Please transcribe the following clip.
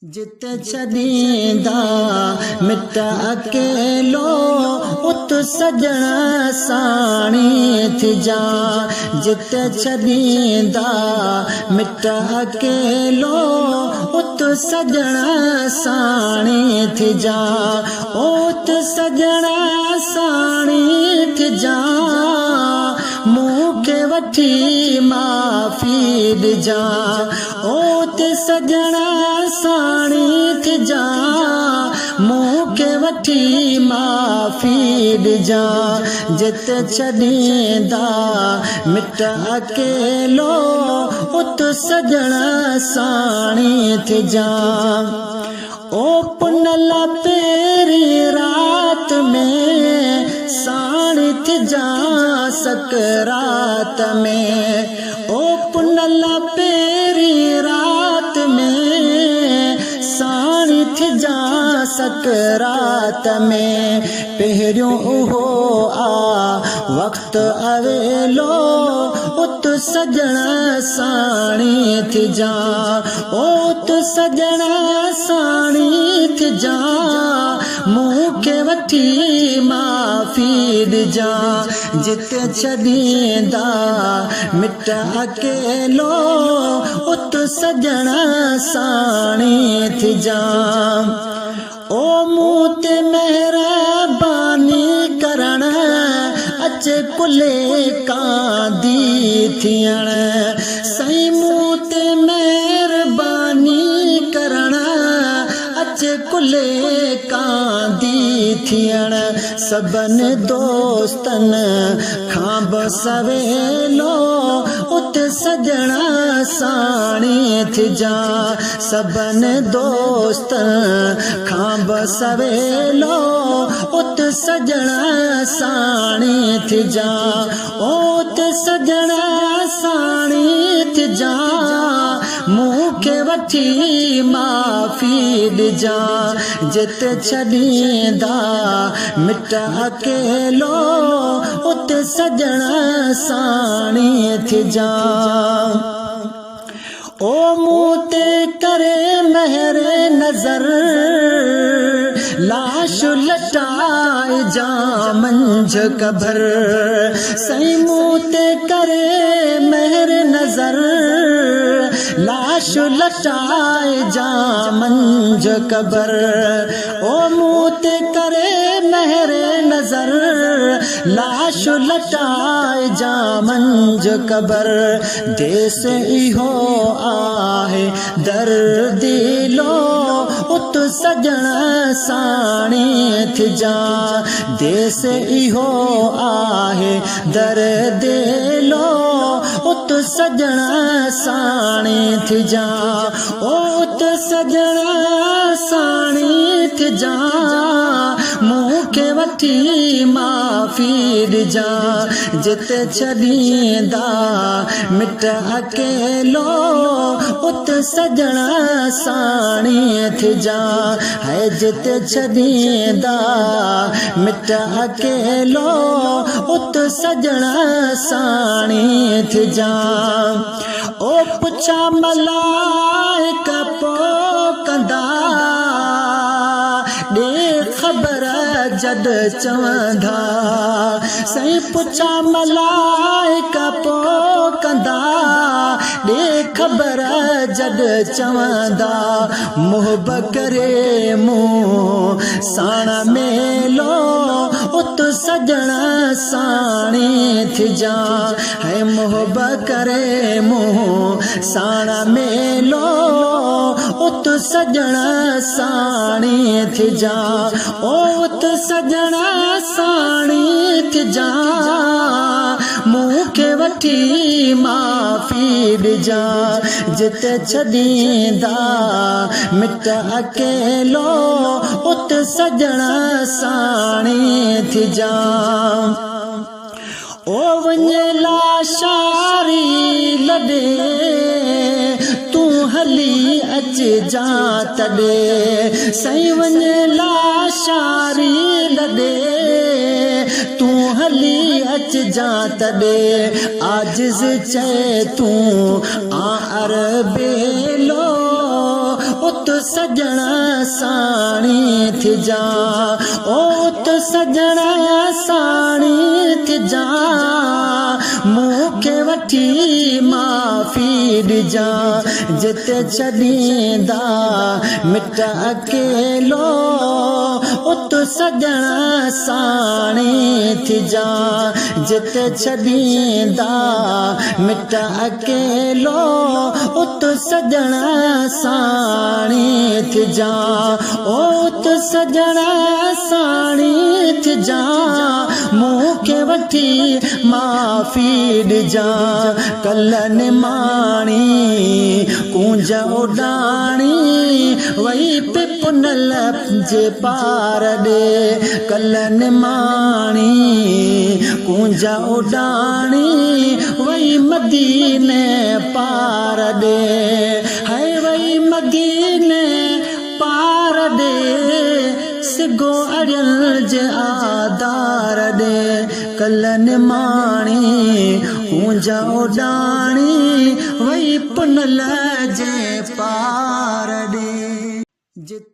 जिते छॾींदा मिट अकेलो उत सजण साणी थिजा। जिते छॾींदा मिट अकेलो उत सजण साणी थिजा। उत सजण साणी थिजा मूंखे वठी माफ़ी ॾिजा। उत सजण साणी थिजा मूंखे वठी माफ़ी ॾिजा। जिते छॾींदा मिट अकेलो उत सजण साणी थिजा। ओ पुनल पहिरीं रात में साणी थिजा सकरात में। ओ पुनल पहिरीं रात में साणी थिजा सकरात में। पहिरियों उहो वक़्तु अवेलो उत सजण साणी थिजा। उत सजण साणी थिजा मूंखे वठी माफ़ी ॾिजा। जिते छॾींदा मिट अकेलो उत सजण साणी थिजा। ओ मूं ते महिरबानी करण अचे कुले कांदी थियण। साईं मूं ते महिरबानी करण अचे कुले कांदी थियण। सभिनी दोस्तनि खां बि सवेलो उत सजण साणी थिजा। सभिनी दोस्तनि खां बि सवेलो उत सजण साणी थिजा। उत सजण साणी थिजा मूंखे वठी माफ़ी ॾिजा। जिते छॾींदा मिट अकेलो उत सजण साणी थिजा। ओ मूं ते करे महर नज़र लाश लटाए जा मंझ कबर। साईं मूं ते करे महर नज़र लाश लटाए जा मंझ कबर। ओ मूं ते करे महर नज़र लाश लटाए जा मंझ कबर। देश इहो आहे दर्दिलो उत सजण साणी थिजा। देश इहो आहे दर्दिलो उत सजण साणी थिजा। उत सजण साणी थिजा मूंखे वठी माफ़ी ॾिजा। जिते छॾींदा मिट अकेलो उत सजण साणी थिजा। है जिते छॾींदा मिट अकेलो उत सजण साणी थिजा। ओ पुछा मलाइक पोइ कंदा ॾे ख़बर जद चवंदा। साईं पुछा मलाइक पोइ कंदा ॾे ख़बर जद चवंदा। मुहब करे मूं साण मेलो उत सजण साणी थिजा। है मुहब करे मूं साण मेलो उत सजण साणी थिजा। उत सजण साणी थिजा मूंखे वठी माफ़ी ॾिजा। जिते छॾींदा मिट अकेलो उत सजण साणी थिजा। ओ वञे लाशारी लॾे तूं हली अचिजा तॾे। साईं वञे लाशारी लॾे तूं हली अचिजा तॾे। आजिज़ चए तूं आ अरबेलो उत सजना साणी थी जा ओ तो सजना साणी थी जा मूंखे वठी माफ़ी ॾिजा जिते छॾींदा मिट अकेलो उत सजना साणी थी जा जिते छॾींदा मिट अकेलो उत सजना साणी थी जा उत सजना साणी थी जा मूंखे वठी माफ़ी ॾिजा कल निमाणी कूंज उॾाणी वही पिपुनल जे पार ॾे कल निमाणी कूंज उॾाणी वही मदीने पार ॾे है वही मदीने पार ॾे सिगो अड़ियल जे आधार ॾे कल निमाणी कूंज उॾाणी वही पुनल जे पार ॾे।